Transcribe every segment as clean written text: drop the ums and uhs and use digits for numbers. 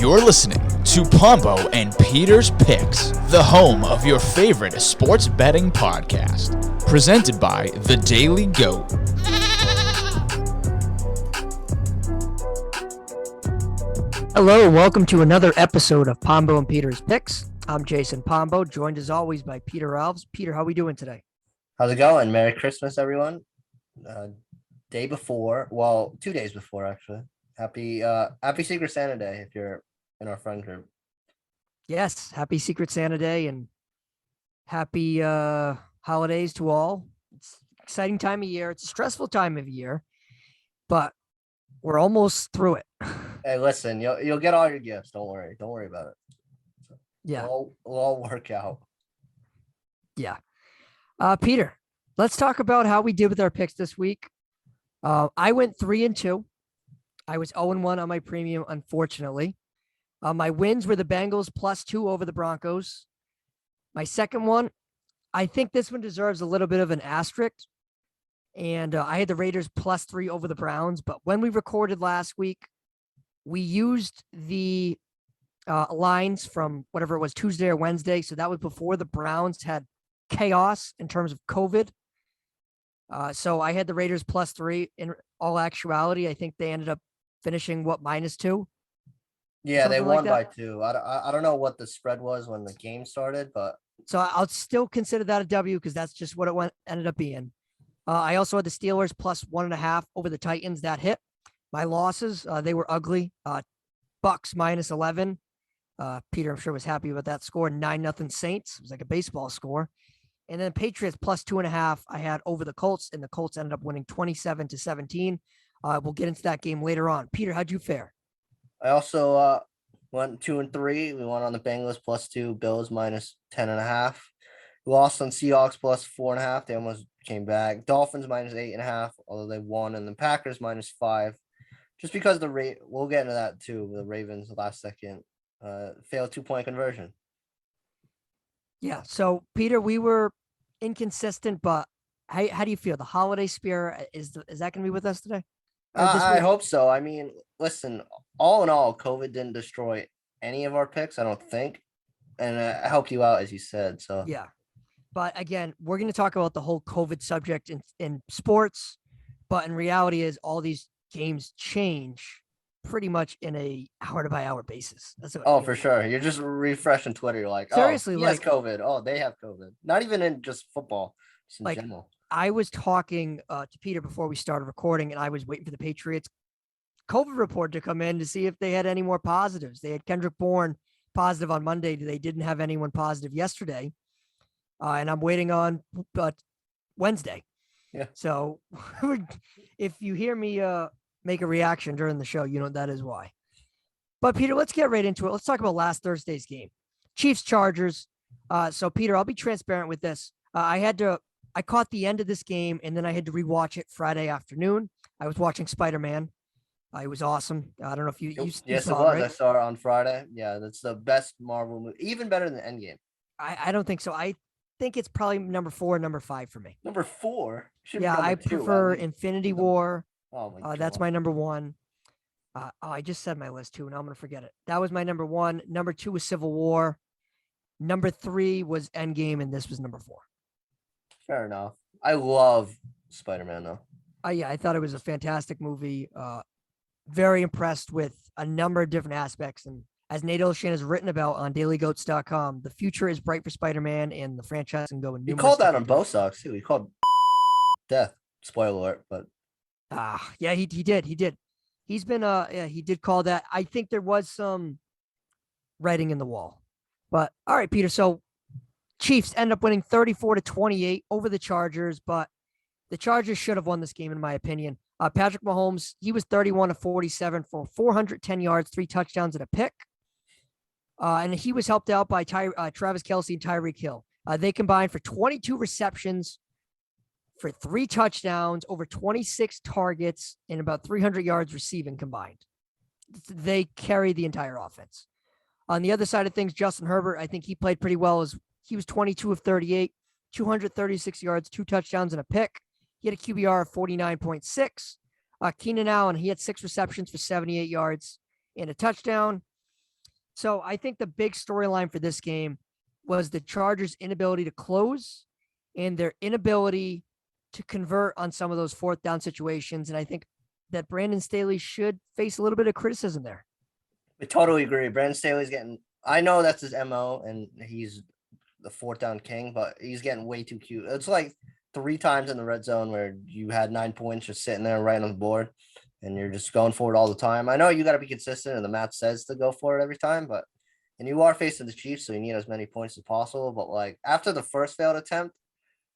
You're listening to Pombo and Peter's Picks, the home of your favorite sports betting podcast. Presented by The Daily Goat. Hello, welcome to another episode of Pombo and Peter's Picks. I'm Jason Pombo, joined as always by Peter Alves. Peter, how are we doing today? How's it going? Merry Christmas, everyone. Day before, well, 2 days before, actually. Happy Secret Santa Day if you're in our friend group. Yes, happy Secret Santa Day and happy holidays to all. It's an exciting time of year. It's a stressful time of year, but we're almost through it. Hey, listen, you'll get all your gifts. Don't worry. Don't worry about it. Yeah. It'll all work out. Yeah. Peter, let's talk about how we did with our picks this week. I went 3-2. I was 0-1 on my premium, unfortunately. My wins were the Bengals +2 over the Broncos. My second one, I think this one deserves a little bit of an asterisk. And I had the Raiders +3 over the Browns. But when we recorded last week, we used the lines from whatever it was, Tuesday or Wednesday. So that was before the Browns had chaos in terms of COVID. So I had the Raiders +3. In all actuality, I think they ended up finishing -2. Yeah, they won like by 2. I don't know what the spread was when the game started, but so I'll still consider that a W because that's just what it ended up being. I also had the Steelers +1.5 over the Titans. That hit. My losses, they were ugly. Bucs -11. Peter, I'm sure, was happy about that score. 9-0 Saints. It was like a baseball score. And then Patriots +2.5 I had over the Colts, and the Colts ended up winning 27-17. We'll get into that game later on. Peter, how'd you fare? I also went 2-3. We won on the Bengals +2, Bills -10.5. We lost on Seahawks +4.5. They almost came back. Dolphins -8.5, although they won, and the Packers -5. Just because we'll get into that too. The Ravens last second failed 2-point conversion. Yeah. So Peter, we were inconsistent, but how do you feel? The holiday spirit is that going to be with us today? I hope so. I mean, listen, all in all, COVID didn't destroy any of our picks, I don't think. And I helped you out, as you said. So yeah. But again, we're going to talk about the whole COVID subject in sports. But in reality is all these games change pretty much in a hour by hour basis. That's what for sure. You're just refreshing Twitter. You're like, seriously, he has COVID. Oh, they have COVID. Not even in just football, just in general. I was talking to Peter before we started recording, and I was waiting for the Patriots COVID report to come in to see if they had any more positives. They had Kendrick Bourne positive on Monday. They didn't have anyone positive yesterday. And I'm waiting on Wednesday. Yeah. So if you hear me make a reaction during the show, you know that is why. But Peter, let's get right into it. Let's talk about last Thursday's game. Chiefs Chargers. So Peter, I'll be transparent with this. I caught the end of this game, and then I had to rewatch it Friday afternoon. I was watching Spider-Man. It was awesome. I don't know if you yes, saw it was. right? I saw it on Friday. Yeah, that's the best Marvel movie, even better than Endgame. I don't think so. I think it's probably number 4, number 5 for me. Number 4? Yeah, I prefer Infinity War. Oh my God. That's my number 1. I just said my list too. Now I'm going to forget it. That was my number 1. Number 2 was Civil War. Number 3 was Endgame, and this was number 4. Fair enough. I love Spider-Man, though. Yeah, I thought it was a fantastic movie. Very impressed with a number of different aspects. And as Nate Olshan has written about on dailygoats.com, the future is bright for Spider-Man, and the franchise can go in He called that on both sides, too. He called death. Spoiler alert, but... yeah, he did. He's been, he did call that. I think there was some writing in the wall. But, all right, Peter, so Chiefs end up winning 34-28 over the Chargers, but the Chargers should have won this game, in my opinion. Patrick Mahomes, he was 31-47 for 410 yards, 3 touchdowns, and a pick. And he was helped out by Travis Kelce and Tyreek Hill. They combined for 22 receptions for 3 touchdowns, over 26 targets, and about 300 yards receiving combined. They carried the entire offense. On the other side of things, Justin Herbert, I think he played pretty well. He was 22 of 38, 236 yards, 2 touchdowns, and a pick. He had a QBR of 49.6. Keenan Allen, he had 6 receptions for 78 yards and a touchdown. So I think the big storyline for this game was the Chargers' inability to close and their inability to convert on some of those fourth down situations. And I think that Brandon Staley should face a little bit of criticism there. I totally agree. Brandon Staley's getting, I know that's his MO and he's the fourth down king, but he's getting way too cute. It's like 3 times in the red zone where you had 9 points just sitting there right on the board and you're just going for it all the time. I know you got to be consistent and the math says to go for it every time, but, and you are facing the Chiefs, so you need as many points as possible. But like after the first failed attempt,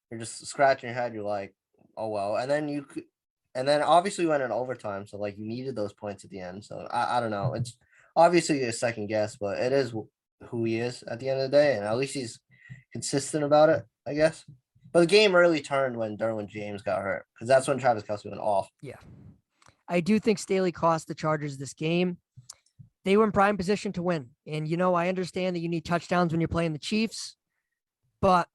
you're just scratching your head. You're like, oh, well. And then obviously went in overtime. So like you needed those points at the end. So I don't know. It's obviously a second guess, but it is who he is at the end of the day. And at least he's consistent about it, I guess. But the game really turned when Derwin James got hurt because that's when Travis Kelce went off. Yeah. I do think Staley cost the Chargers this game. They were in prime position to win. And, I understand that you need touchdowns when you're playing the Chiefs. But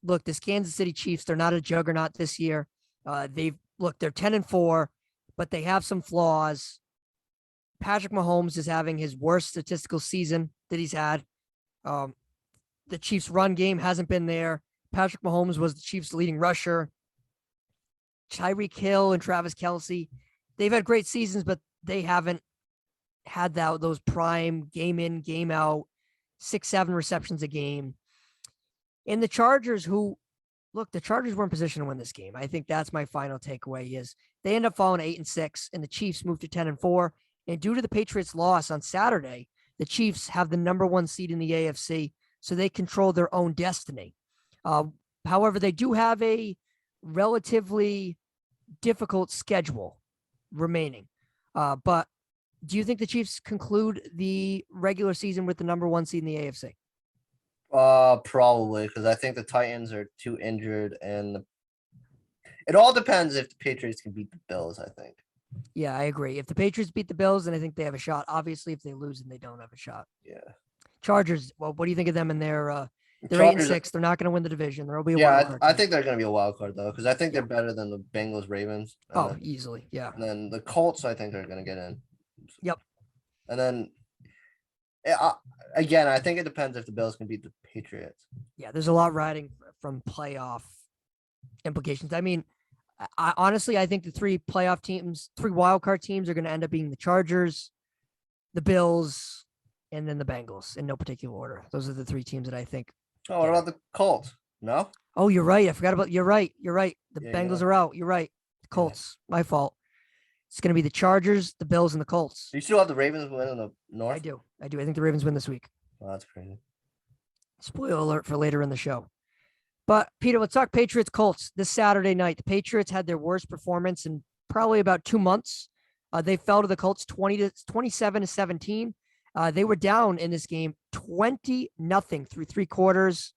look, this Kansas City Chiefs, they're not a juggernaut this year. They're 10-4, but they have some flaws. Patrick Mahomes is having his worst statistical season that he's had. The Chiefs' run game hasn't been there. Patrick Mahomes was the Chiefs' leading rusher. Tyreek Hill and Travis Kelce, they've had great seasons, but they haven't had those prime game in, game out, 6-7 receptions a game. And the Chargers, the Chargers were in position to win this game. I think that's my final takeaway is they end up falling 8-6 and the Chiefs moved to 10-4. And due to the Patriots' loss on Saturday, the Chiefs have the number 1 seed in the AFC, so they control their own destiny. However, they do have a relatively difficult schedule remaining. But do you think the Chiefs conclude the regular season with the number 1 seed in the AFC? Probably because I think the Titans are too injured, and it all depends if the Patriots can beat the Bills. I think. Yeah, I agree. If the Patriots beat the Bills, then I think they have a shot. Obviously, if they lose, then they don't have a shot. Yeah. Chargers. Well, what do you think of them in their? They're Chargers, 8-6. They're not going to win the division. There'll be a wild card. I think they're going to be a wild card though because I think they're better than the Bengals, Ravens. Easily. Yeah. And then the Colts, I think, are going to get in. Yep. And then. Again, I think it depends if the Bills can beat the Patriots. Yeah, there's a lot riding from playoff implications. I mean, I honestly, I think the 3 wildcard teams are going to end up being the Chargers, the Bills, and then the Bengals in no particular order. Those are the 3 teams that I think. Oh, what about the Colts? No? Oh, you're right. I forgot about, you're right. The Bengals are out. You're right. The Colts, my fault. It's going to be the Chargers, the Bills, and the Colts. You still have the Ravens win in the North? I do. I think the Ravens win this week. Oh, that's crazy. Spoiler alert for later in the show. But, Peter, let's talk Patriots-Colts. This Saturday night, the Patriots had their worst performance in probably about 2 months. They fell to the Colts 27-17. They were down in this game 20-0 through 3 quarters.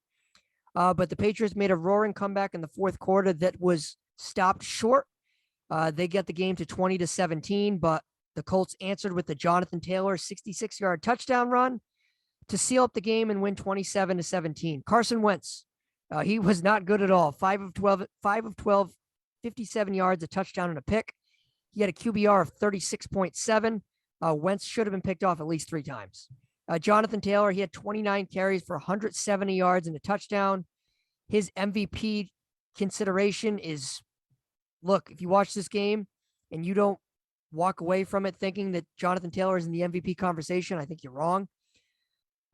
But the Patriots made a roaring comeback in the fourth quarter that was stopped short. They get the game to 20-17, but the Colts answered with the Jonathan Taylor 66-yard touchdown run to seal up the game and win 27-17. Carson Wentz, he was not good at all. 5 of 12, 57 yards, a touchdown and a pick. He had a QBR of 36.7. Wentz should have been picked off at least 3 times. Jonathan Taylor, he had 29 carries for 170 yards and a touchdown. His MVP consideration is, look, if you watch this game and you don't walk away from it thinking that Jonathan Taylor is in the MVP conversation, I think you're wrong.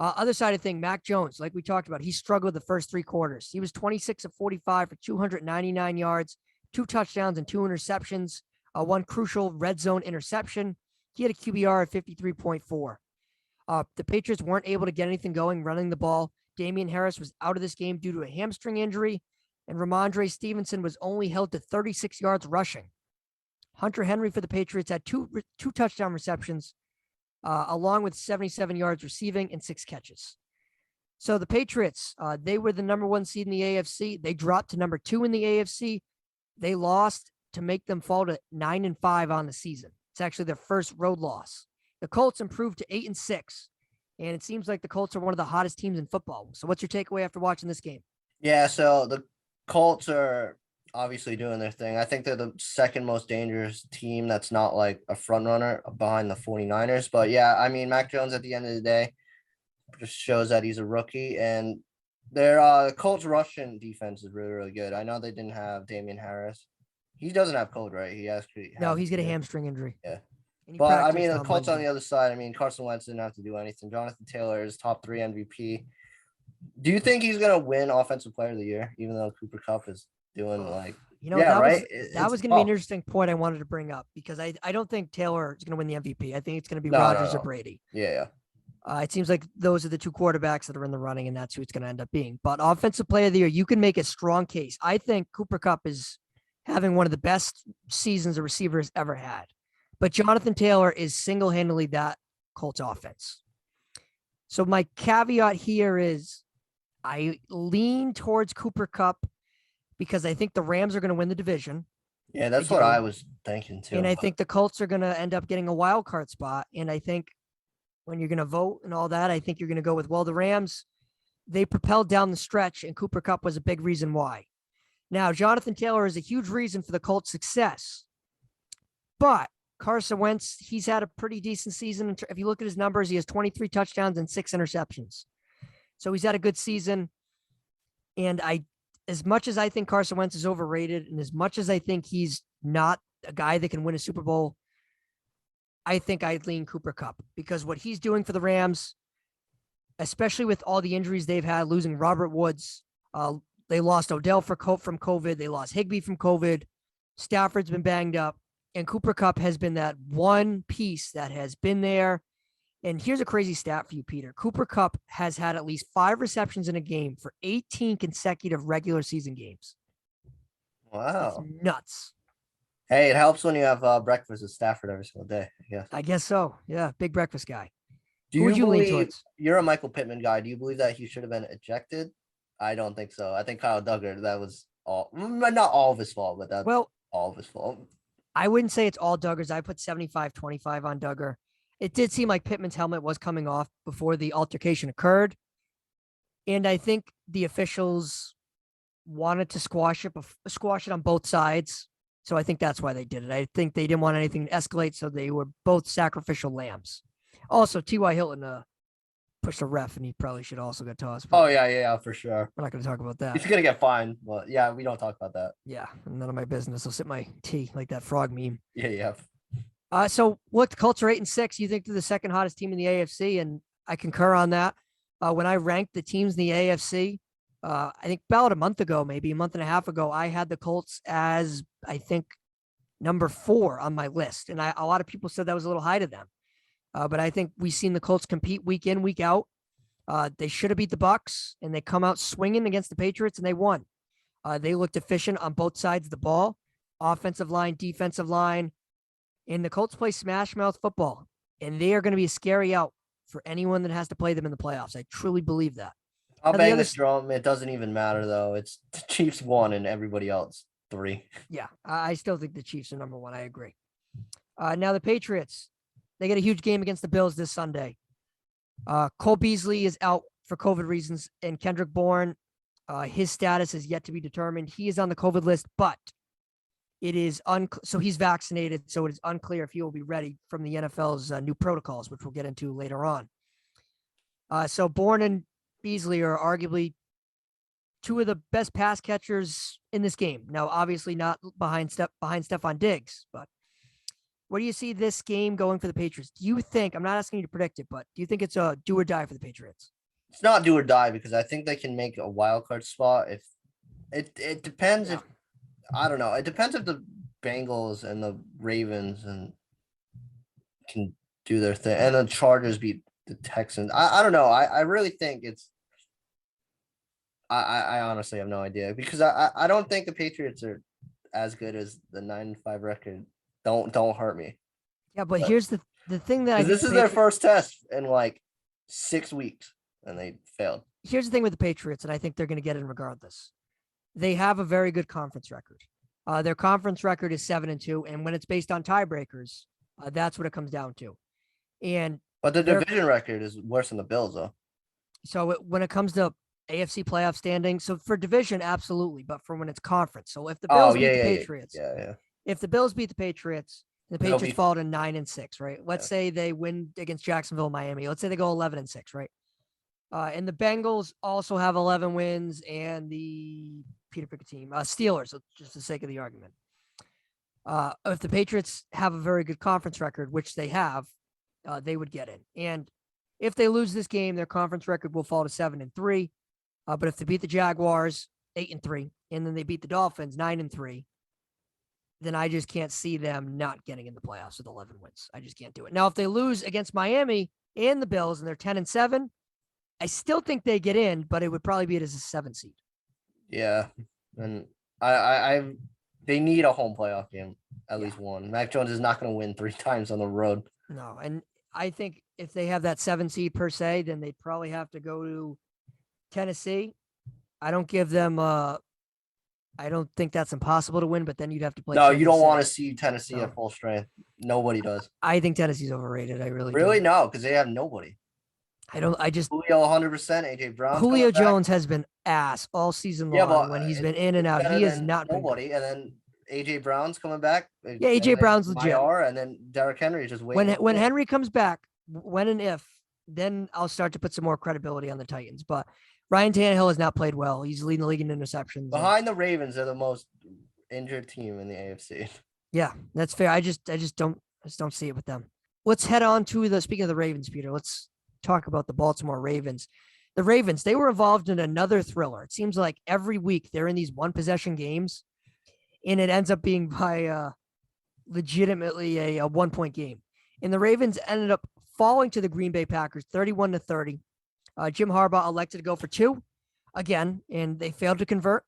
Other side of thing, Mac Jones, like we talked about, he struggled the first 3 quarters. He was 26 of 45 for 299 yards, 2 touchdowns and 2 interceptions, 1 crucial red zone interception. He had a QBR of 53.4. The Patriots weren't able to get anything going running the ball. Damian Harris was out of this game due to a hamstring injury, and Ramondre Stevenson was only held to 36 yards rushing. Hunter Henry for the Patriots had two touchdown receptions, along with 77 yards receiving and 6 catches. So the Patriots, they were the number 1 seed in the AFC. They dropped to number 2 in the AFC. They lost to make them fall to 9-5 on the season. It's actually their first road loss. The Colts improved to 8-6, and it seems like the Colts are one of the hottest teams in football. So what's your takeaway after watching this game? Yeah, so the Colts are obviously doing their thing. I think they're the second most dangerous team that's not like a front runner behind the 49ers. But yeah, I mean, Mac Jones at the end of the day just shows that he's a rookie. And their Colts Russian defense is really, really good. I know they didn't have Damian Harris. He doesn't have COVID, right? He actually No, he's got a hamstring injury. Yeah. And he But I practiced mean, the on Colts on Wednesday. the other side, I mean, Carson Wentz didn't have to do anything. Jonathan Taylor is top 3 MVP. Do you think he's gonna win Offensive Player of the Year, even though Cooper Kupp is doing like, You know, yeah, that right? was going to be an interesting point I wanted to bring up because I don't think Taylor is going to win the MVP. I think it's going to be Rodgers or Brady. Yeah. It seems like those are the two quarterbacks that are in the running, and that's who it's going to end up being. But Offensive Player of the Year, you can make a strong case. I think Cooper Kupp is having one of the best seasons a receiver has ever had. But Jonathan Taylor is single-handedly that Colts offense. So my caveat here is I lean towards Cooper Kupp because I think the Rams are going to win the division. Yeah, that's what I was thinking too. And I think the Colts are going to end up getting a wild card spot. And I think when you're going to vote and all that, I think you're going to go with, well, the Rams, they propelled down the stretch, and Cooper Kupp was a big reason why. Now, Jonathan Taylor is a huge reason for the Colts' success. But Carson Wentz, he's had a pretty decent season. If you look at his numbers, he has 23 touchdowns and 6 interceptions. So he's had a good season. And as much as I think Carson Wentz is overrated, and as much as I think he's not a guy that can win a Super Bowl, I think I'd lean Cooper Kupp because what he's doing for the Rams, especially with all the injuries they've had, losing Robert Woods, they lost Odell from COVID, they lost Higbee from COVID, Stafford's been banged up, and Cooper Kupp has been that one piece that has been there. And here's a crazy stat for you, Peter. Cooper Kupp has had at least 5 receptions in a game for 18 consecutive regular season games. Wow. It's nuts. Hey, it helps when you have breakfast at Stafford every single day. Yeah. I guess so. Yeah, big breakfast guy. Do Who would you lean towards? You're a Michael Pittman guy. Do you believe that he should have been ejected? I don't think so. I think Kyle Duggar, that was not all of his fault, but that's all of his fault. I wouldn't say it's all Duggar's. I put 75-25 on Duggar. It did seem like Pittman's helmet was coming off before the altercation occurred. And I think the officials wanted to squash it on both sides. So I think that's why they did it. I think they didn't want anything to escalate, so they were both sacrificial lambs. Also, T.Y. Hilton pushed a ref, and he probably should also get tossed. Oh, yeah, for sure. We're not going to talk about that. He's going to get fined. Well, yeah, we don't talk about that. Yeah, none of my business. I'll sip my tea like that frog meme. Yeah. So look, the Colts are 8-6. You think they're the second hottest team in the AFC, and I concur on that. When I ranked the teams in the AFC, I think about a month ago, maybe a month and a half ago, I had the Colts as, I think, number 4 on my list. And a lot of people said that was a little high to them. But I think we've seen the Colts compete week in, week out. They should have beat the Bucs, and they come out swinging against the Patriots, and they won. They looked efficient on both sides of the ball, offensive line, defensive line. And the Colts play smash mouth football, and they are going to be a scary out for anyone that has to play them in the playoffs. I truly believe that. I'll bang this drum. It doesn't even matter, though. It's the Chiefs 1 and everybody else 3. Yeah, I still think the Chiefs are number 1. I agree. Now the Patriots, they get a huge game against the Bills this Sunday. Cole Beasley is out for COVID reasons, and Kendrick Bourne, his status is yet to be determined. He is on the COVID list, but it is so he's vaccinated, so it is unclear if he will be ready from the NFL's new protocols, which we'll get into later on. So Bourne and Beasley are arguably 2 of the best pass catchers in this game. Now, obviously not behind Stephon Diggs, but where do you see this game going for the Patriots? Do you think, I'm not asking you to predict it, but do you think it's a do or die for the Patriots? It's not do or die because I think they can make a wild card spot. If it depends if, I don't know. It depends if the Bengals and the Ravens can do their thing, and the Chargers beat the Texans. I don't know. I really think it's. I honestly have no idea because I don't think the Patriots are as good as the 9-5 record. Don't hurt me. Yeah, but here's the thing that this is their first test in like 6 weeks, and they failed. Here's the thing with the Patriots, and I think they're going to get in regardless. They have a very good conference record. Their conference record is 7-2, and when it's based on tiebreakers, that's what it comes down to. But the division record is worse than the Bills, though. So when it comes to AFC playoff standing. So for division, absolutely, but for when it's conference. So if the Oh Bills beat the Patriots, yeah. if the Bills beat the Patriots, the They'll Patriots fall to 9-6, right? Let's Yeah. say they win against Jacksonville, Miami. Let's say they go 11-6, right? And the Bengals also have 11 wins, and the Peter Pickett team, Steelers, just for the sake of the argument. If the Patriots have a very good conference record, which they have, they would get in. And if they lose this game, their conference record will fall to 7-3. But if they beat the Jaguars 8-3, and then they beat the Dolphins 9-3, then I just can't see them not getting in the playoffs with 11 wins. I just can't do it. Now, if they lose against Miami and the Bills and they're 10-7, I still think they get in, but it would probably be it as a 7 seed. Yeah, and they need a home playoff game, at least one. Mac Jones is not going to win 3 times on the road. No, and I think if they have that 7 seed per se, then they'd probably have to go to Tennessee. I don't give them I don't think that's impossible to win, but then you'd have to play. No, you don't want to State. see Tennessee No. at full strength. Nobody does. I think Tennessee's overrated. I really Really? do. No, because they have nobody. I just Julio 100%, AJ Brown. Julio Jones has been ass all season long but when he's been in and out. He has not been nobody. And then AJ Brown's coming back. Yeah, AJ Brown's legit. And then Derrick Henry just waiting. When Henry comes back, when and if, then I'll start to put some more credibility on the Titans. But Ryan Tannehill has not played well. He's leading the league in interceptions. Behind the Ravens, they're the most injured team in the AFC. Yeah, that's fair. I just don't see it with them. Let's head on to speaking of the Ravens, Peter. Let's talk about the Baltimore Ravens. The Ravens, they were involved in another thriller. It seems like every week they're in these one possession games, and it ends up being by legitimately a 1-point game. And the Ravens ended up falling to the Green Bay Packers 31-30. Jim Harbaugh elected to go for 2 again, and they failed to convert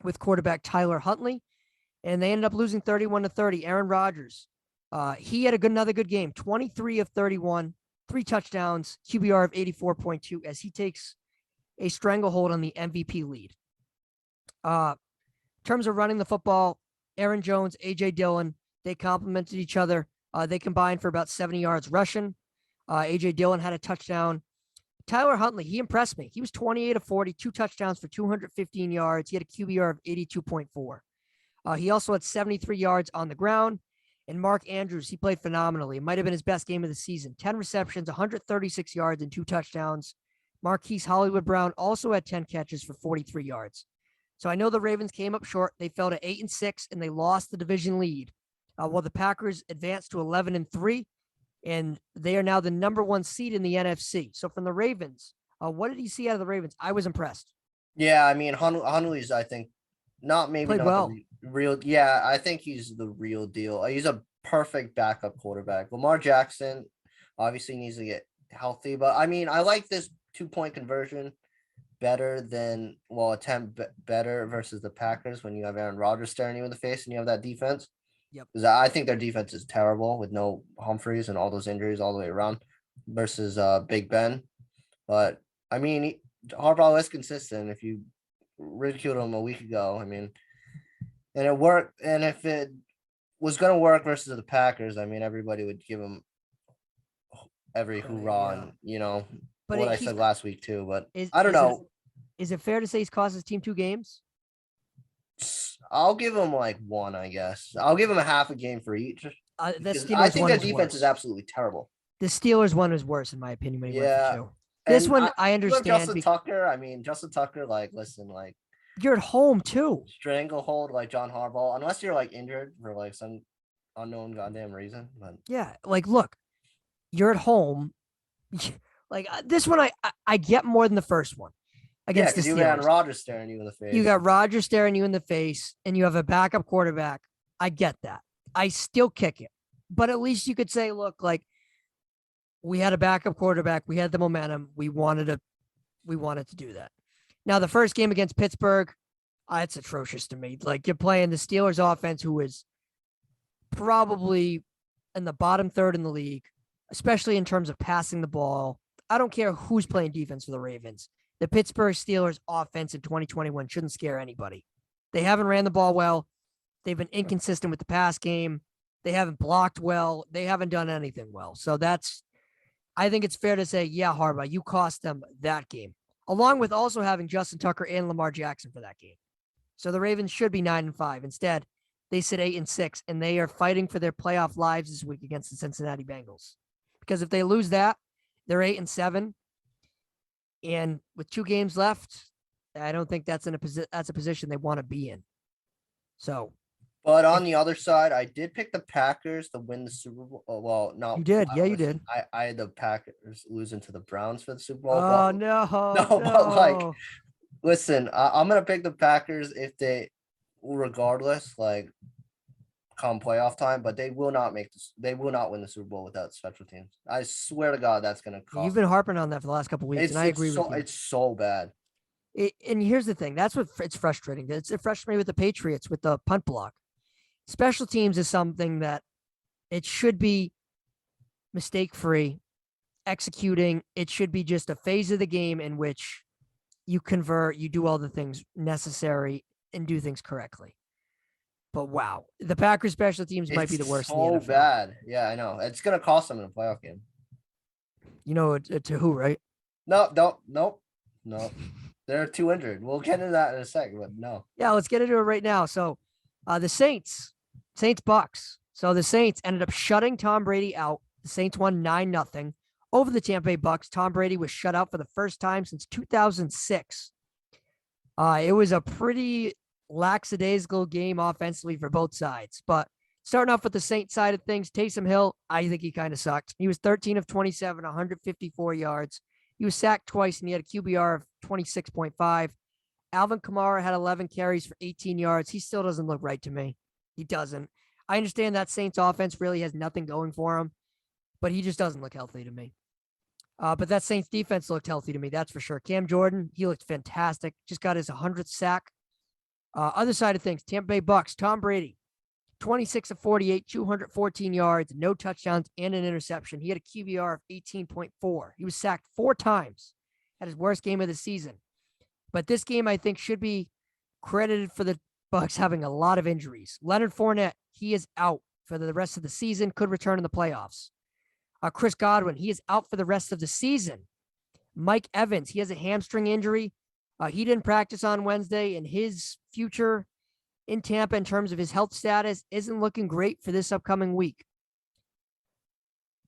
with quarterback Tyler Huntley, and they ended up losing 31-30. Aaron Rodgers, he had another good game, 23 of 31, 3 touchdowns, QBR of 84.2 as he takes a stranglehold on the MVP lead. In terms of running the football, Aaron Jones, A.J. Dillon, they complemented each other. They combined for about 70 yards rushing. A.J. Dillon had a touchdown. Tyler Huntley, he impressed me. He was 28 of 40, 2 touchdowns for 215 yards. He had a QBR of 82.4. He also had 73 yards on the ground. And Mark Andrews, he played phenomenally. It might have been his best game of the season. 10 receptions, 136 yards, and 2 touchdowns. Marquise Hollywood Brown also had 10 catches for 43 yards. So I know the Ravens came up short. They fell to 8-6, and they lost the division lead. While the Packers advanced to 11-3, and they are now the number 1 seed in the NFC. So from the Ravens, what did you see out of the Ravens? I was impressed. Yeah, I mean, Huntley's, I think, Played well. The real. Yeah, I think he's the real deal. He's a perfect backup quarterback. Lamar Jackson obviously needs to get healthy, but I mean, I like this 2-point conversion better than, attempt better versus the Packers when you have Aaron Rodgers staring you in the face and you have that defense. Yep. Because I think their defense is terrible with no Humphreys and all those injuries all the way around versus Big Ben. But I mean, Harbaugh is consistent. If you ridiculed him a week ago, I mean, and it worked. And if it was going to work versus the Packers, I mean, everybody would give him every hoorah, and, but what I said last week too. But I don't know. Is it fair to say he's cost his team 2 games? I'll give him like 1, I guess. I'll give him a half a game for each. I think their defense is absolutely terrible. The Steelers one is worse, in my opinion, when he went for 2. And this one, I understand. Justin Tucker, listen, you're at home too. Stranglehold like John Harbaugh, unless you're injured for some unknown goddamn reason. But yeah, look, you're at home. This one, I get more than the first one. Against the Steelers. You got Rodgers staring you in the face. You got Rodgers staring you in the face, and you have a backup quarterback. I get that. I still kick it. But at least you could say, look, we had a backup quarterback. We had the momentum. We wanted to do that. Now, the first game against Pittsburgh, it's atrocious to me. You're playing the Steelers offense, who is probably in the bottom third in the league, especially in terms of passing the ball. I don't care who's playing defense for the Ravens. The Pittsburgh Steelers offense in 2021 shouldn't scare anybody. They haven't ran the ball well. They've been inconsistent with the pass game. They haven't blocked well. They haven't done anything well. So I think it's fair to say, yeah, Harbaugh, you cost them that game. along with also having Justin Tucker and Lamar Jackson for that game. So the Ravens should be 9-5. Instead, they sit 8-6, and they are fighting for their playoff lives this week against the Cincinnati Bengals. Because if they lose that, they're 8-7, and with 2 games left, I don't think that's a position they want to be in. So, but on the other side, I did pick the Packers to win the Super Bowl. Oh, well, no, you did, yeah, you did. I had the Packers losing to the Browns for the Super Bowl. Oh no, but like, listen, I'm gonna pick the Packers if they, regardless, like, come playoff time. But they will not make this. They will not win the Super Bowl without special teams. I swear to God, that's gonna cost. You've been harping on that for the last couple of weeks, and I agree with you. It's so bad. And here's the thing. That's what it's frustrating. It frustrates me with the Patriots with the punt block. Special teams is something that it should be mistake-free, executing. It should be just a phase of the game in which you convert, you do all the things necessary, and do things correctly. But wow, the Packers special teams might be the worst in the NFL. So bad. Yeah, I know. It's going to cost them in a playoff game. You know, to who, right? No. They're too injured. We'll get into that in a second, but no. Yeah, let's get into it right now. So the Saints Bucs. So the Saints ended up shutting Tom Brady out. The Saints won 9-0 over the Tampa Bay Bucs. Tom Brady was shut out for the first time since 2006. It was a pretty lackadaisical game offensively for both sides. But starting off with the Saints side of things, Taysom Hill, I think he kind of sucked. He was 13 of 27, 154 yards. He was sacked twice, and he had a QBR of 26.5. Alvin Kamara had 11 carries for 18 yards. He still doesn't look right to me. He doesn't. I understand that Saints offense really has nothing going for him, but he just doesn't look healthy to me. But that Saints defense looked healthy to me, that's for sure. Cam Jordan, he looked fantastic. Just got his 100th sack. Other side of things, Tampa Bay Bucs, Tom Brady, 26 of 48, 214 yards, no touchdowns, and an interception. He had a QBR of 18.4. He was sacked 4 times at his worst game of the season. But this game, I think, should be credited for the Bucs having a lot of injuries. Leonard Fournette, he is out for the rest of the season, could return in the playoffs. Chris Godwin, he is out for the rest of the season. Mike Evans, he has a hamstring injury. He didn't practice on Wednesday, and his future in Tampa in terms of his health status isn't looking great for this upcoming week.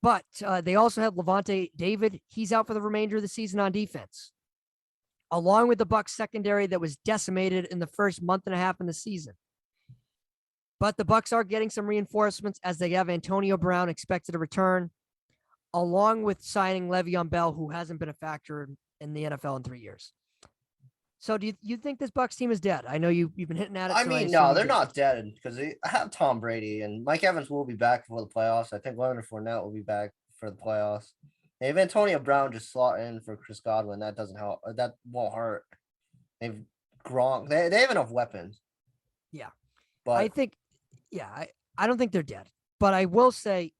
But they also have Levante David. He's out for the remainder of the season on defense, along with the Bucs secondary that was decimated in the first month and a half in the season. But the Bucs are getting some reinforcements as they have Antonio Brown expected to return, along with signing Le'Veon Bell, who hasn't been a factor in the NFL in 3 years. So do you think this Bucs team is dead? I know you've been hitting at it. I mean, no, they're not dead because they have Tom Brady and Mike Evans will be back for the playoffs. I think Leonard Fournette will be back for the playoffs. They have Antonio Brown just slot in for Chris Godwin. That doesn't help. That won't hurt. They've Gronk. They have enough weapons. Yeah, but I think, I don't think they're dead. But I will say,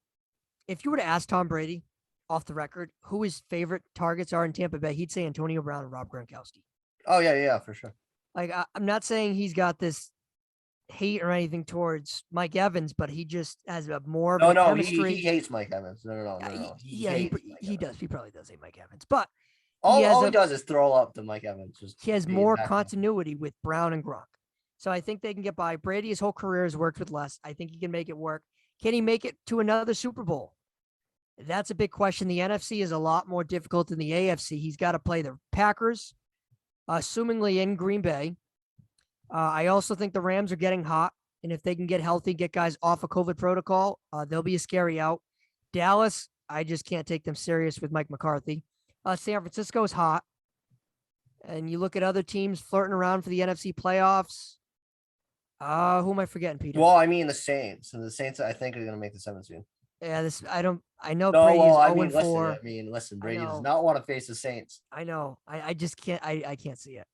if you were to ask Tom Brady off the record who his favorite targets are in Tampa Bay, he'd say Antonio Brown and Rob Gronkowski. Oh, yeah, for sure. Like, I'm not saying he's got this hate or anything towards Mike Evans, but he just has a more of a chemistry. He hates Mike Evans. No. He does. He probably does hate Mike Evans. But all he does is throw up to Mike Evans. He has more continuity with Brown and Gronk. So I think they can get by. Brady, his whole career has worked with less. I think he can make it work. Can he make it to another Super Bowl? That's a big question. The NFC is a lot more difficult than the AFC. He's got to play the Packers, assumingly in Green Bay. I also think the Rams are getting hot, and if they can get healthy, get guys off a COVID protocol, they'll be a scary out. Dallas, I just can't take them serious with Mike McCarthy. San Francisco is hot, and you look at other teams flirting around for the NFC playoffs. Who am I forgetting, Peter? Well, I mean the Saints, and the Saints I think are going to make the 7th seed. Yeah, I know Brady is 0-4. Listen, Brady does not want to face the Saints. I know. I just can't. I can't see it.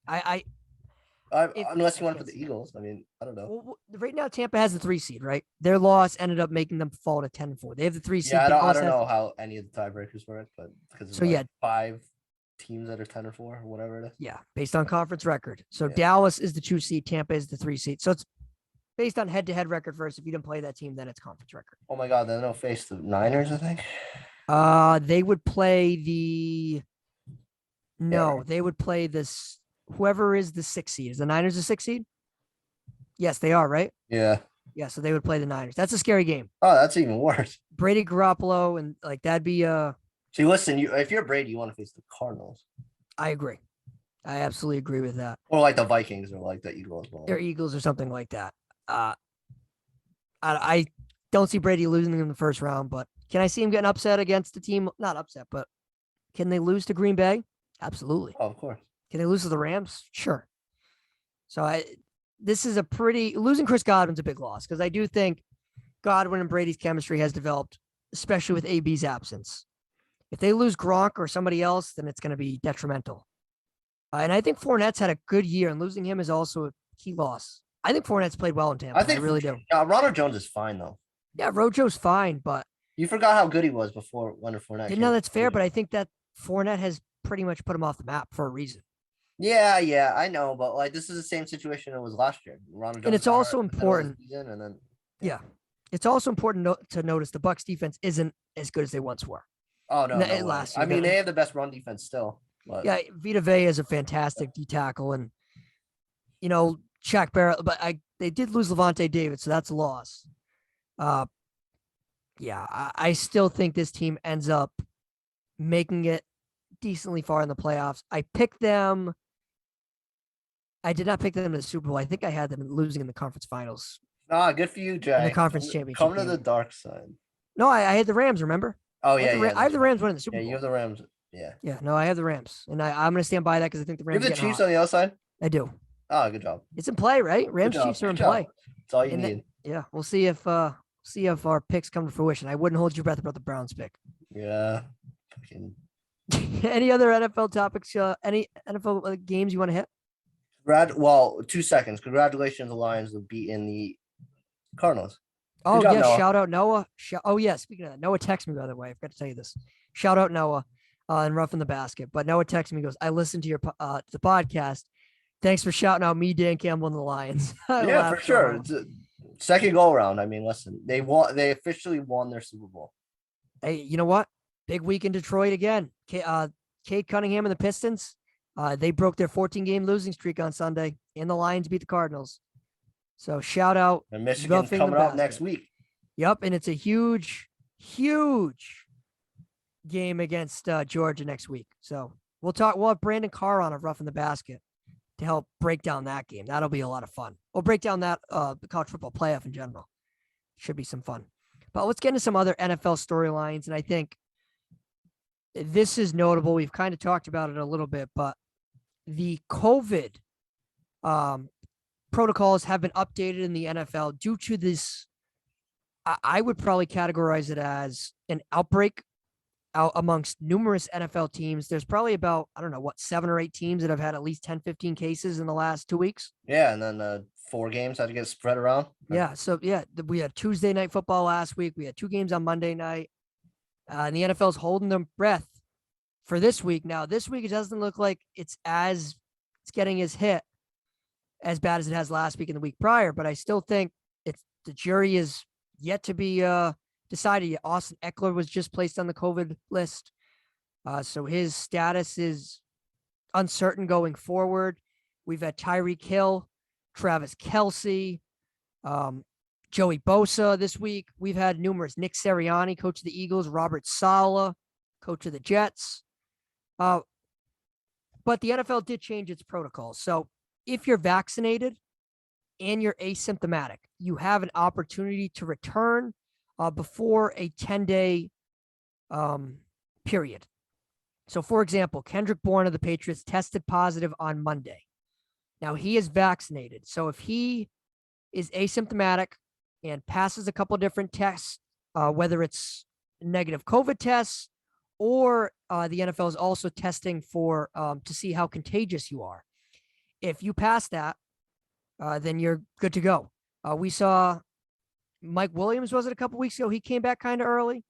Unless you want to put the Eagles. I mean, I don't know. Well, right now, Tampa has the 3 seed, right? Their loss ended up making them fall to 10-4. They have the 3 seed. Yeah, I don't know how any of the tiebreakers were, but because there's 5 teams that are 10-4 or whatever it is. Yeah, based on conference record. So Dallas is the 2 seed. Tampa is the 3 seed. So it's based on head-to-head record first. If you didn't play that team, then it's conference record. Oh my God, then they'll face the Niners, I think. They would play the No, they would play this. Whoever is the 6th seed. Is the Niners the 6th seed? Yes, they are, right? Yeah. Yeah, so they would play the Niners. That's a scary game. Oh, that's even worse. Brady Garoppolo and like that'd be See, listen, if you're Brady, you want to face the Cardinals. I agree. I absolutely agree with that. Or like the Vikings or like the Eagles. Or Eagles or something like that. I don't see Brady losing in the first round, but can I see him getting upset against the team? Not upset, but can they lose to Green Bay? Absolutely. Oh, of course. Can they lose to the Rams? Sure. So this is losing Chris Godwin's a big loss because I do think Godwin and Brady's chemistry has developed, especially with AB's absence. If they lose Gronk or somebody else, then it's going to be detrimental. And I think Fournette's had a good year, and losing him is also a key loss. I think Fournette's played well in Tampa. I really do. Ronald Jones is fine, though. Yeah, Rojo's fine, but... You forgot how good he was before Leonard Fournette. No, that's fair, but I think that Fournette has pretty much put him off the map for a reason. Yeah, I know, but like this is the same situation it was last year. Ronald Jones and it's also important. Yeah, it's also important to notice the Bucs defense isn't as good as they once were. Oh no, last year. I mean, they have the best run defense still. But... Yeah, Vita Vea is a fantastic D tackle, and Shaq Barrett. But they did lose Levante David, so that's a loss. Yeah, I still think this team ends up making it decently far in the playoffs. I picked them. I did not pick them in the Super Bowl. I think I had them losing in the conference finals. Ah, good for you, Jay. In the conference championship. Come to the dark side. No, I had the Rams, remember? Oh, yeah. I have the Rams winning the Super Bowl. Yeah, you have the Rams. Yeah. Yeah, no, I have the Rams. And I'm going to stand by that because I think the Rams. You have the Chiefs on the other side? I do. Oh, good job. It's in play, right? Rams Chiefs are in play. That's all you need. Yeah, we'll see if our picks come to fruition. I wouldn't hold your breath about the Browns pick. Yeah. Any other NFL topics? Any NFL games you want to hit? 2 seconds. Congratulations, the Lions have beaten the Cardinals. Oh, yeah. Noah. Shout out Noah. Speaking of that, Noah texted me, by the way. I forgot to tell you this. Shout out Noah and Roughing the Basket. But Noah texted me, goes, I listened to your the podcast. Thanks for shouting out me, Dan Campbell, and the Lions. Yeah, for sure. It's a second go around. I mean, listen, they officially won their Super Bowl. Hey, you know what? Big week in Detroit again. Kate Cunningham and the Pistons. They broke their 14-game losing streak on Sunday, and the Lions beat the Cardinals. So shout out. And Michigan's coming up next week. Yep, and it's a huge, huge game against Georgia next week. So we'll have Brandon Carr on of Roughing the Basket to help break down that game. That'll be a lot of fun. We'll break down that the college football playoff in general. Should be some fun. But let's get into some other NFL storylines, and I think this is notable. We've kind of talked about it a little bit, but the COVID protocols have been updated in the NFL due to this. I would probably categorize it as an outbreak out amongst numerous NFL teams. There's probably about, 7 or 8 teams that have had at least 10, 15 cases in the last 2 weeks. Yeah, and then 4 games had to get spread around. Yeah, so we had Tuesday night football last week. We had 2 games on Monday night. And the NFL's holding their breath for this week. Now, this week, it doesn't look like it's getting as hit as bad as it has last week and the week prior, but I still think the jury is yet to be decided. Austin Eckler was just placed on the COVID list. So his status is uncertain going forward. We've had Tyreek Hill, Travis Kelce, Joey Bosa this week. We've had numerous. Nick Sirianni, coach of the Eagles, Robert Saleh, coach of the Jets. But the NFL did change its protocol. So if you're vaccinated and you're asymptomatic, you have an opportunity to return before a 10-day period. So, for example, Kendrick Bourne of the Patriots tested positive on Monday. Now, he is vaccinated. So if he is asymptomatic and passes a couple different tests, whether it's negative COVID tests or the NFL is also testing for to see how contagious you are. If you pass that, then you're good to go. We saw Mike Williams, was it a couple weeks ago? He came back kind of early.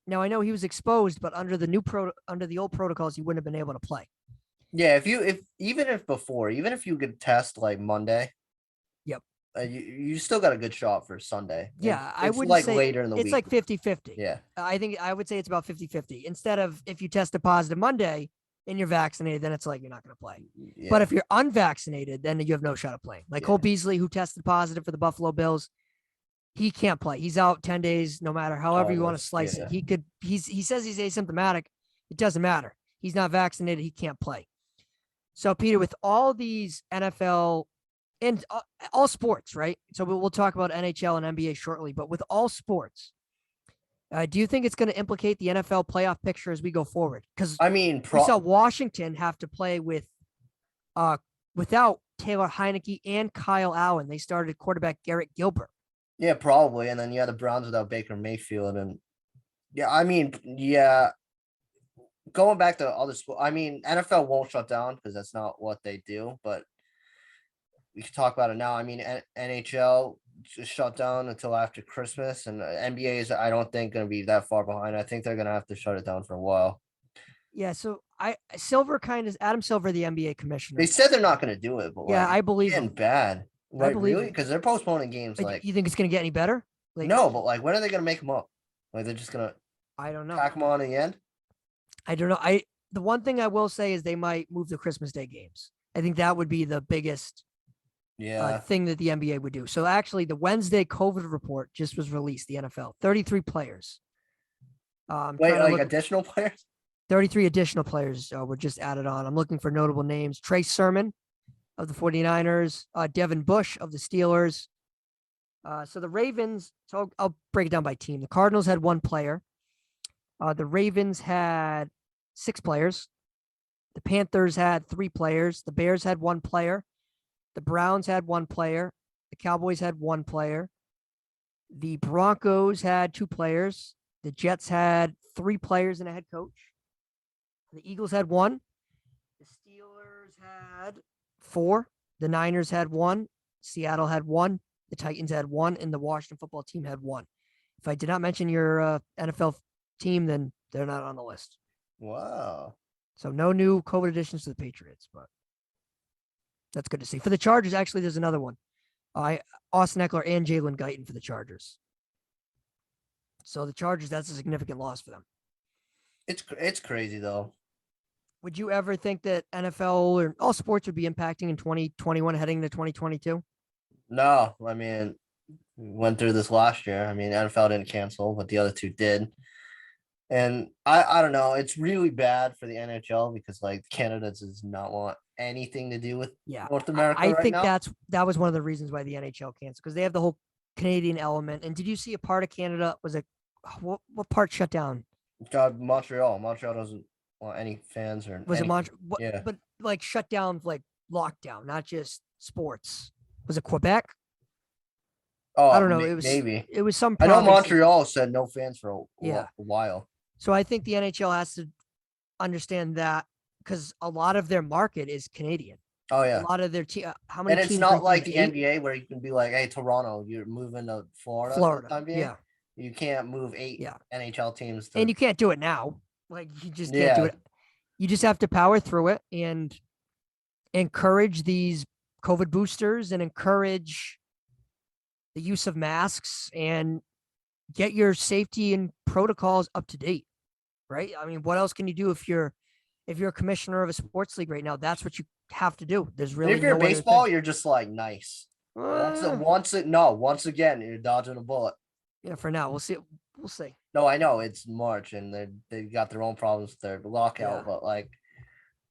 Now I know he was exposed, but under the old protocols, he wouldn't have been able to play. Yeah, even if you could test like Monday, yep, you still got a good shot for Sunday. Yeah, I would say later in the week. It's like 50-50. Yeah, I would say it's about 50-50. Instead of if you tested positive Monday, and you're vaccinated, then it's like you're not going to play. Yeah. But if you're unvaccinated, then you have no shot of playing. Like Cole Beasley, who tested positive for the Buffalo Bills, he can't play. He's out 10 days, no matter however you want to slice it. He says he's asymptomatic. It doesn't matter. He's not vaccinated. He can't play. So, Peter, with all these NFL and all sports, right? So we'll talk about NHL and NBA shortly, but with all sports, do you think it's going to implicate the NFL playoff picture as we go forward? Because we saw Washington have to play without Taylor Heineke and Kyle Allen. They started quarterback Garrett Gilbert. Yeah, probably. And then you had the Browns without Baker Mayfield. And going back to other sports, NFL won't shut down because that's not what they do. But we can talk about it now. NHL just shut down until after Christmas, and NBA is, I don't think, going to be that far behind. I think they're going to have to shut it down for a while. Yeah, so Adam Silver, the NBA commissioner. They said they're not going to do it, but I believe it's getting bad. I believe really? Because they're postponing games. You think it's going to get any better? No, but when are they going to make them up? They're just going to. I don't know. Tack them on in the end. I don't know. The one thing I will say is they might move the Christmas Day games. I think that would be the biggest thing that the NBA would do. So actually, the Wednesday COVID report just was released. The NFL, 33 players. Additional players? 33 additional players were just added on. I'm looking for notable names. Trey Sermon of the 49ers, Devin Bush of the Steelers. So the Ravens, so I'll break it down by team. The Cardinals had one player. The Ravens had 6 players. The Panthers had 3 players. The Bears had 1 player. The Browns had 1 player. The Cowboys had 1 player. The Broncos had 2 players. The Jets had 3 players and a head coach. The Eagles had 1. The Steelers had 4. The Niners had 1. Seattle had 1. The Titans had 1. And the Washington football team had 1. If I did not mention your NFL team, then they're not on the list. Wow. So no new COVID additions to the Patriots, but that's good to see. For the Chargers, actually, there's another one. Austin Eckler and Jalen Guyton for the So the Chargers, that's a significant loss for them. It's crazy, though. Would you ever think that NFL or all sports would be impacting in 2021 heading into 2022? No, we went through this last year. NFL didn't cancel, but the other 2 did. And I don't know. It's really bad for the NHL because Canada does not want anything to do with North America. I think that was one of the reasons why the NHL canceled, because they have the whole Canadian element. And did you see a part of Canada what part shut down? Montreal. Montreal doesn't want any fans or. Was anything. it Montreal? Yeah. But shut down, lockdown, not just sports. Was it Quebec? Oh, I don't know. It was some. I know Montreal said no fans for a while. So I think the NHL has to understand that, because a lot of their market is Canadian. Oh yeah. A lot of their how many? And it's not like the NBA where you can be like, "Hey, Toronto, you're moving to Florida." Yeah. You can't move 8 NHL teams. And you can't do it now. You just can't do it. You just have to power through it and encourage these COVID boosters and encourage the use of masks and get your safety and protocols up to date, right? What else can you do if you're a commissioner of a sports league right now? That's what you have to do. There's really if you're baseball, you're just nice. Once again, you're dodging a bullet. Yeah, for now, we'll see. We'll see. No, I know it's March and they got their own problems with their lockout, but I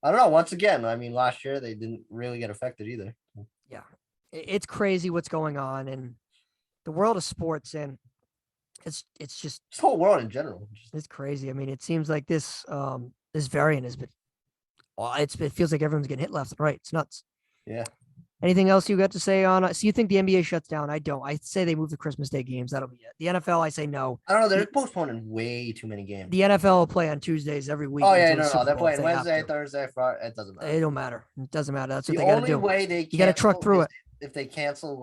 don't know. Once again, last year they didn't really get affected either. Yeah, it's crazy what's going on in the world of sports, and it's just this whole world in general. It's crazy. It seems like this variant has been. Well, it feels like everyone's getting hit left and right. It's nuts. Yeah. Anything else you got to say on? So you think the NBA shuts down? I don't. I say they move the Christmas Day games. That'll be it. The NFL, I say no. I don't know. They're postponing way too many games. The NFL will play on Tuesdays every week. Oh yeah, no. They're playing Wednesday, Thursday, Friday. It doesn't matter. It don't matter. It doesn't matter. That's what the they got to do. only way you got to truck through it. If they cancel,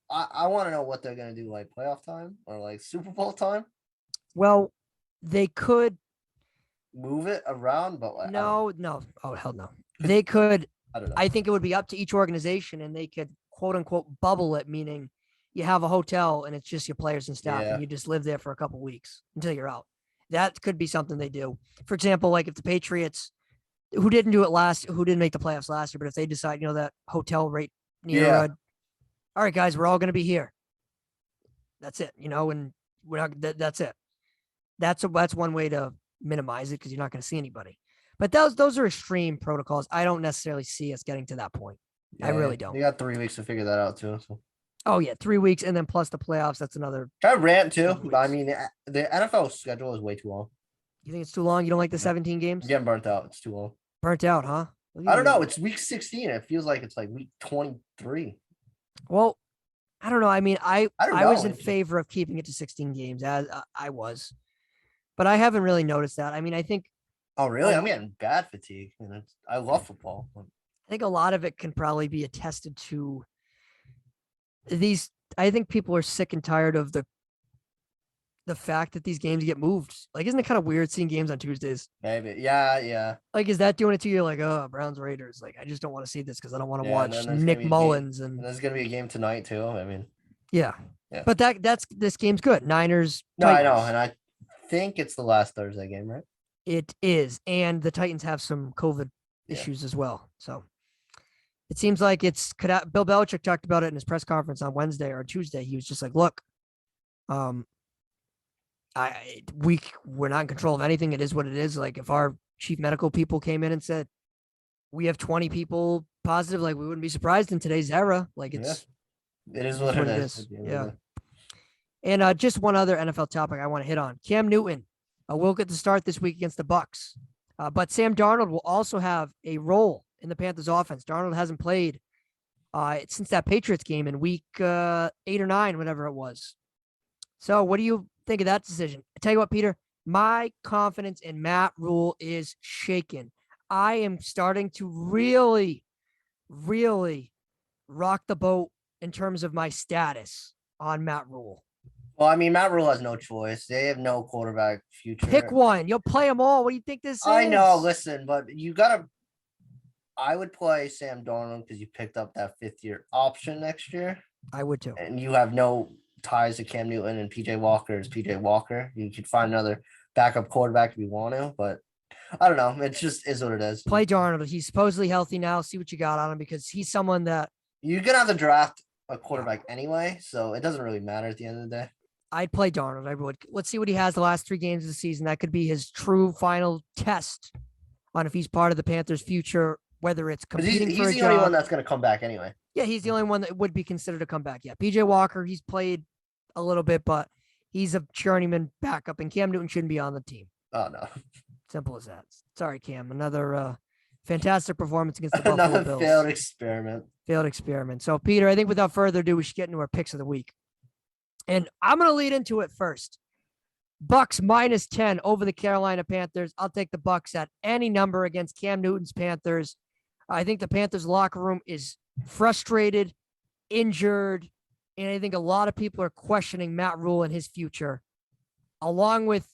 I want to know what they're gonna do, playoff time or Super Bowl time. Well, they could move it around, but no. Oh hell no. They could. I don't know. I think it would be up to each organization, and they could quote unquote bubble it, meaning you have a hotel and it's just your players and staff, and you just live there for a couple weeks until you're out. That could be something they do. For example, if the Patriots who didn't do it who didn't make the playoffs last year, but if they decide, that hotel rate near, Yeah. all right, guys, we're all going to be here. That's it, and we're not, that's it. That's one way to minimize it because you're not going to see anybody. But those are extreme protocols. I don't necessarily see us getting to that point. I really don't. You got 3 weeks to figure that out too. So. Oh yeah, 3 weeks and then plus the playoffs. That's another. Try rant too, but I mean the NFL schedule is way too long. You think it's too long? You don't like the 17 games? I'm getting burnt out. It's too long. Burnt out, huh? I don't know. It's week 16. It feels like it's like week 23. Well, I don't know. I mean, I don't know. was in favor of keeping it to 16 games, as I was, but I haven't really noticed that. I mean, I think. Oh really? I'm getting bad fatigue, and I love football. I think a lot of it can probably be attested to these. I think people are sick and tired of the fact that these games get moved. Like, isn't it kind of weird seeing games on Tuesdays? Maybe. Yeah. Like, is that doing it to you? Like, oh, Browns Raiders. Like, I just don't want to see this because I don't want to watch and Nick Mullins. And there's gonna be a game tonight too. I mean. Yeah. But this game's good. Niners. No, Titans. I know, and I think it's the last Thursday game, right? It is, and the Titans have some COVID issues as well. So it seems like Bill Belichick talked about it in his press conference on Wednesday or Tuesday. He was just like, "Look, we're not in control of anything. It is what it is. Like, if our chief medical people came in and said we have 20 people positive, like we wouldn't be surprised in today's era. Like it is what it is. Yeah. And just one other NFL topic I want to hit on: Cam Newton will get to start this week against the Bucs, but Sam Darnold will also have a role in the Panthers offense. Darnold hasn't played since that Patriots game in week 8 or 9, whatever it was. So what do you think of that decision? I tell you what, Peter, my confidence in Matt Rule is shaken. I am starting to really, really rock the boat in terms of my status on Matt Rule. Well, I mean, Matt Rule has no choice. They have no quarterback future. Pick one. You'll play them all. What do you think this is? I know. Listen, but you gotta. I would play Sam Darnold because you picked up that 5th-year option next year. I would too. And you have no ties to Cam Newton, and PJ Walker is PJ Walker. You could find another backup quarterback if you want to, but I don't know. It just is what it is. Play Darnold. He's supposedly healthy now. See what you got on him because he's someone that you're gonna have to draft a quarterback anyway, so it doesn't really matter at the end of the day. I'd play Darnold. I would. Let's see what he has the last 3 games of the season. That could be his true final test on if he's part of the Panthers' future, whether it's competing for a job. He's the only one that's going to come back anyway. Yeah, he's the only one that would be considered a comeback. Yeah, PJ Walker, he's played a little bit, but he's a journeyman backup, and Cam Newton shouldn't be on the team. Oh, no. Simple as that. Sorry, Cam. Another fantastic performance against the Buffalo Bills. Another failed experiment. So, Peter, I think without further ado, we should get into our picks of the week. And I'm going to lead into it first. Bucs -10 over the Carolina Panthers. I'll take the Bucs at any number against Cam Newton's Panthers. I think the Panthers locker room is frustrated, injured, and I think a lot of people are questioning Matt Rule and his future, along with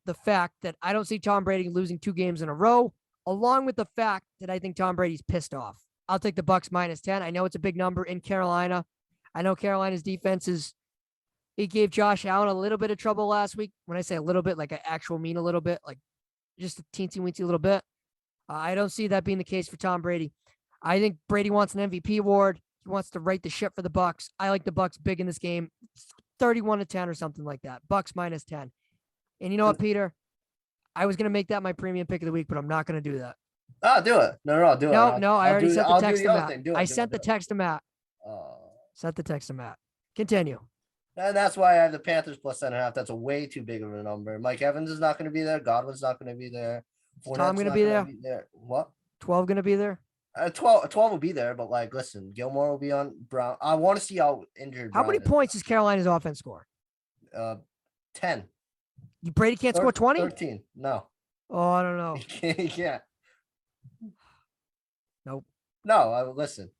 the fact that I don't see Tom Brady losing 2 games in a row, along with the fact that I think Tom Brady's pissed off. I'll take the Bucs -10. I know it's a big number in Carolina. I know Carolina's defense he gave Josh Allen a little bit of trouble last week. When I say a little bit, like I actually mean a little bit, like just a teensy-weensy little bit. I don't see that being the case for Tom Brady. I think Brady wants an MVP award. He wants to right the ship for the Bucs. I like the Bucs big in this game, 31-10 or something like that. Bucs -10. And you know what, Peter? I was going to make that my premium pick of the week, but I'm not going to do that. Oh, do it. No, do it. No, I already sent the text to Matt. I sent the text to Matt. Sent the text to Matt. Continue. And that's why I have the Panthers +10.5. That's a way too big of a number. Mike Evans is not going to be there. Godwin's not going to be there. Tom going to be there? What? 12 going to be there? 12 will be there, but like, listen, Gilmore will be on Brown. I want to see how injured. How many points does Carolina's offense score? 10. Brady can't score 20? 13. No. Oh, I don't know. He can't. Nope. No, listen.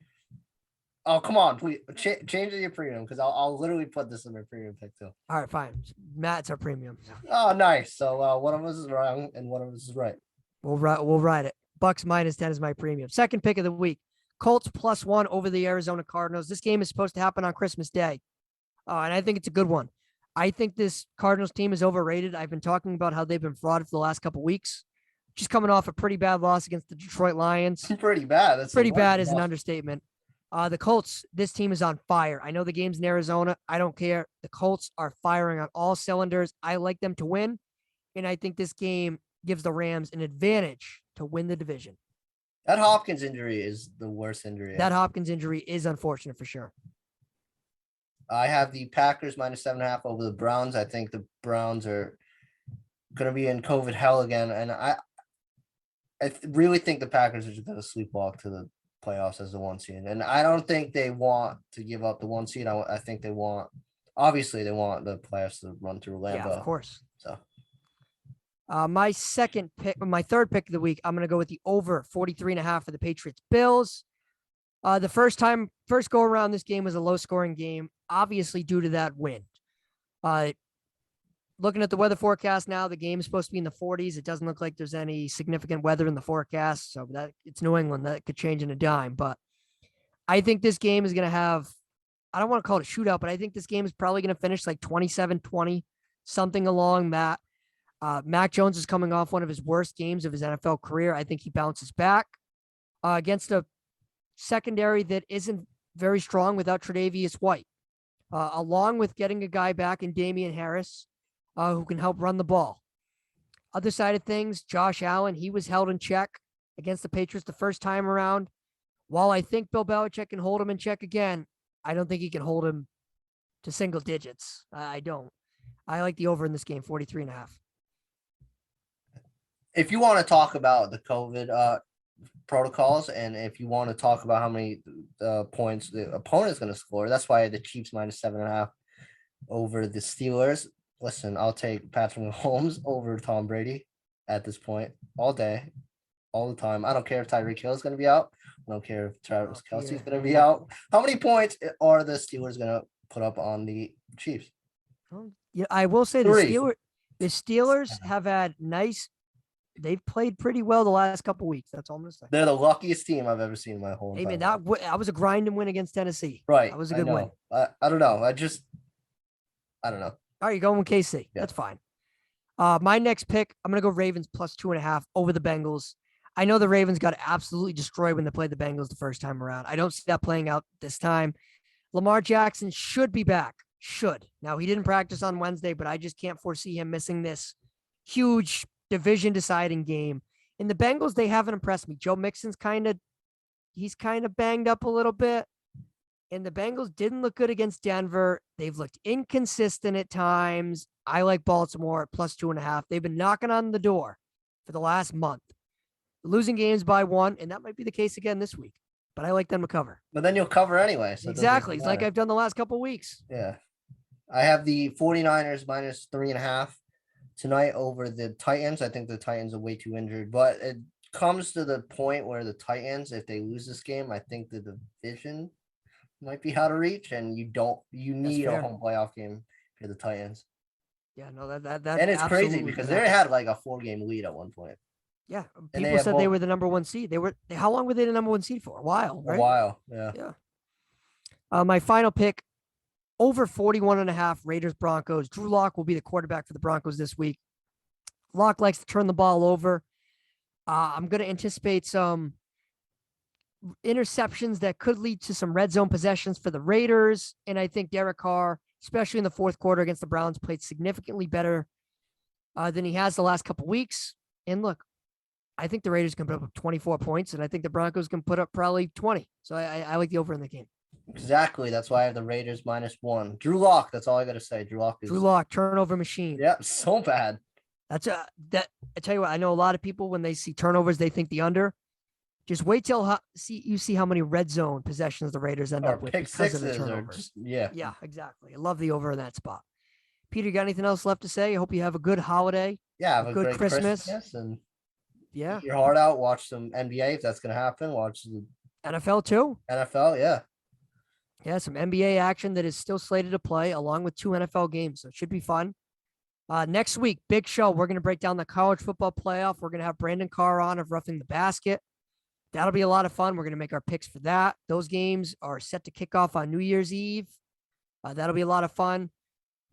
Oh, come on, please change your premium because I'll literally put this in my premium pick too. All right, fine. Matt's our premium. Oh, nice. So one of us is wrong and one of us is right. We'll ride it. Bucs -10 is my premium. Second pick of the week. Colts +1 over the Arizona Cardinals. This game is supposed to happen on Christmas Day, and I think it's a good one. I think this Cardinals team is overrated. I've been talking about how they've been fraud for the last couple weeks. just coming off a pretty bad loss against the Detroit Lions. Pretty bad. That's Pretty bad is an understatement. The Colts, this team is on fire. I know the game's in Arizona. I don't care. The Colts are firing on all cylinders. I like them to win, and I think this game gives the Rams an advantage to win the division. That Hopkins injury is the worst injury. That Hopkins injury is unfortunate for sure. I have the Packers minus 7.5 over the Browns. I think the Browns are going to be in COVID hell again, and I really think the Packers are just going to sleepwalk to the playoffs as the 1 seed. And I don't think they want to give up the 1 seed. I think they want, obviously, they want the playoffs to run through Lambeau. Yeah, of course. So. My third pick of the week, I'm going to go with the over 43.5 for the Patriots Bills. The first go around, this game was a low scoring game, obviously due to that wind. Looking at the weather forecast now, the game is supposed to be in the 40s. It doesn't look like there's any significant weather in the forecast. So that it's New England, that could change in a dime. But I think this game is going to have, I don't want to call it a shootout, but I think this game is probably going to finish like 27-20, something along that. Mac Jones is coming off one of his worst games of his NFL career. I think he bounces back against a secondary that isn't very strong without Tre'Davious White, along with getting a guy back in Damian Harris who can help run the ball. Other side of things, Josh Allen, he was held in check against the Patriots the first time around. While I think Bill Belichick can hold him in check again, I don't think he can hold him to single digits. I don't. I like the over in this game, 43.5. If you want to talk about the COVID protocols, and if you want to talk about how many points the opponent is going to score, that's why the Chiefs minus 7.5 over the Steelers. Listen, I'll take Patrick Mahomes over Tom Brady at this point all day, all the time. I don't care if Tyreek Hill is going to be out. I don't care if Travis Kelce is going to be out. How many points are the Steelers going to put up on the Chiefs? Yeah, I will say the Steelers have had they've played pretty well the last couple of weeks. That's all I'm going to say. They're the luckiest team I've ever seen in my whole life. Hey, man, that was a grind and win against Tennessee. Right. That was a good win. I don't know. I don't know. All right, you're going with KC. Yeah. That's fine. My next pick, I'm going to go Ravens plus 2.5 over the Bengals. I know the Ravens got absolutely destroyed when they played the Bengals the first time around. I don't see that playing out this time. Lamar Jackson should be back. Should. Now, he didn't practice on Wednesday, but I just can't foresee him missing this huge division-deciding game. In the Bengals, they haven't impressed me. Joe Mixon's kind of banged up a little bit. And the Bengals didn't look good against Denver. They've looked inconsistent at times. I like Baltimore at plus 2.5. They've been knocking on the door for the last month. Losing games by 1, and that might be the case again this week. But I like them to cover. But then you'll cover anyway. So exactly. It's like I've done the last couple of weeks. Yeah. I have the 49ers minus 3.5 tonight over the Titans. I think the Titans are way too injured. But it comes to the point where the Titans, if they lose this game, I think the division might be out of reach, and you need a home playoff game for the Titans. Yeah, no, that and it's crazy because they had like a 4-game lead at one point. Yeah, people said they were the number 1 seed. How long were they the number 1 seed for? A while, right? A while, yeah. Yeah. My final pick, over 41.5 Raiders Broncos. Drew Lock will be the quarterback for the Broncos this week. Lock likes to turn the ball over. I'm going to anticipate some interceptions that could lead to some red zone possessions for the Raiders. And I think Derek Carr, especially in the fourth quarter against the Browns, played significantly better than he has the last couple weeks. And look, I think the Raiders can put up 24 points, and I think the Broncos can put up probably 20. So I like the over in the game. Exactly. That's why I have the Raiders minus 1. Drew Lock. That's all I got to say. Drew Lock, turnover machine. Yeah, so bad. I tell you what, I know a lot of people, when they see turnovers, they think the under. Just wait till you see how many red zone possessions the Raiders end up with because of the turnovers. Yeah, exactly. I love the over in that spot. Peter, you got anything else left to say? I hope you have a good holiday. Yeah, have a good Christmas. And yeah, get your heart out. Watch some NBA if that's going to happen. Watch the NFL too. NFL, yeah. Yeah, some NBA action that is still slated to play along with 2 NFL games. So it should be fun. Next week, big show. We're going to break down the college football playoff. We're going to have Brandon Carr on of Roughing the Basket. That'll be a lot of fun. We're going to make our picks for that. Those games are set to kick off on New Year's Eve. That'll be a lot of fun.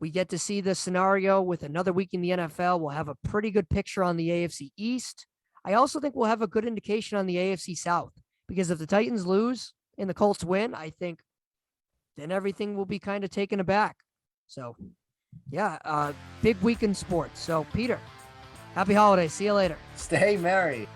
We get to see the scenario with another week in the NFL. We'll have a pretty good picture on the AFC East. I also think we'll have a good indication on the AFC South, because if the Titans lose and the Colts win, I think then everything will be kind of taken aback. So, yeah, big week in sports. So, Peter, happy holidays. See you later. Stay merry.